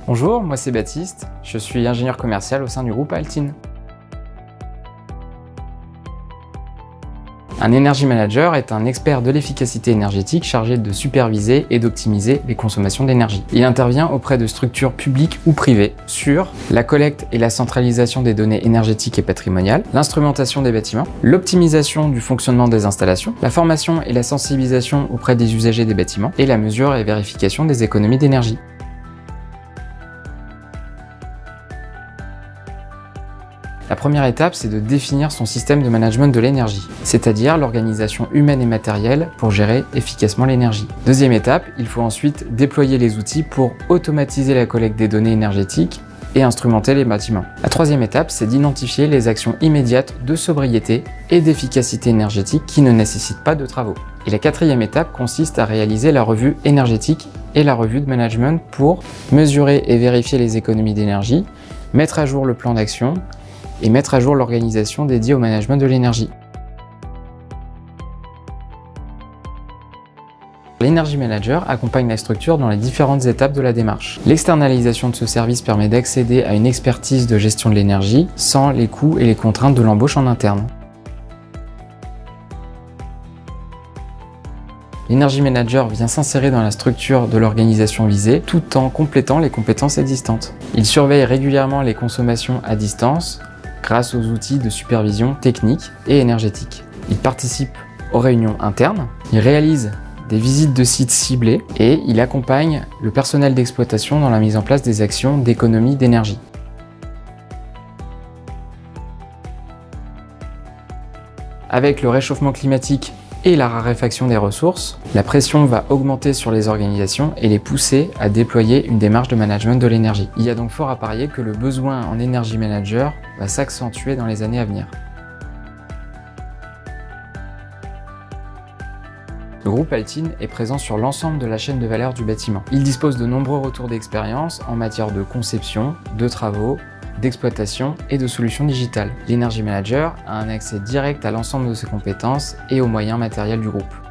Bonjour, moi c'est Baptiste, je suis ingénieur commercial au sein du groupe Altin. Un Energy Manager est un expert de l'efficacité énergétique chargé de superviser et d'optimiser les consommations d'énergie. Il intervient auprès de structures publiques ou privées sur la collecte et la centralisation des données énergétiques et patrimoniales, l'instrumentation des bâtiments, l'optimisation du fonctionnement des installations, la formation et la sensibilisation auprès des usagers des bâtiments et la mesure et vérification des économies d'énergie. La première étape, c'est de définir son système de management de l'énergie, c'est-à-dire l'organisation humaine et matérielle pour gérer efficacement l'énergie. Deuxième étape, il faut ensuite déployer les outils pour automatiser la collecte des données énergétiques et instrumenter les bâtiments. La troisième étape, c'est d'identifier les actions immédiates de sobriété et d'efficacité énergétique qui ne nécessitent pas de travaux. Et la quatrième étape consiste à réaliser la revue énergétique et la revue de management pour mesurer et vérifier les économies d'énergie, mettre à jour le plan d'action et mettre à jour l'organisation dédiée au management de l'énergie. L'Energy Manager accompagne la structure dans les différentes étapes de la démarche. L'externalisation de ce service permet d'accéder à une expertise de gestion de l'énergie sans les coûts et les contraintes de l'embauche en interne. L'Energy Manager vient s'insérer dans la structure de l'organisation visée tout en complétant les compétences existantes. Il surveille régulièrement les consommations à distance grâce aux outils de supervision technique et énergétique. Il participe aux réunions internes, il réalise des visites de sites ciblés et il accompagne le personnel d'exploitation dans la mise en place des actions d'économie d'énergie. Avec le réchauffement climatique et la raréfaction des ressources, la pression va augmenter sur les organisations et les pousser à déployer une démarche de management de l'énergie. Il y a donc fort à parier que le besoin en Energy Manager va s'accentuer dans les années à venir. Le groupe Altin est présent sur l'ensemble de la chaîne de valeur du bâtiment. Il dispose de nombreux retours d'expérience en matière de conception, de travaux, d'exploitation et de solutions digitales. L'Energy Manager a un accès direct à l'ensemble de ses compétences et aux moyens matériels du groupe.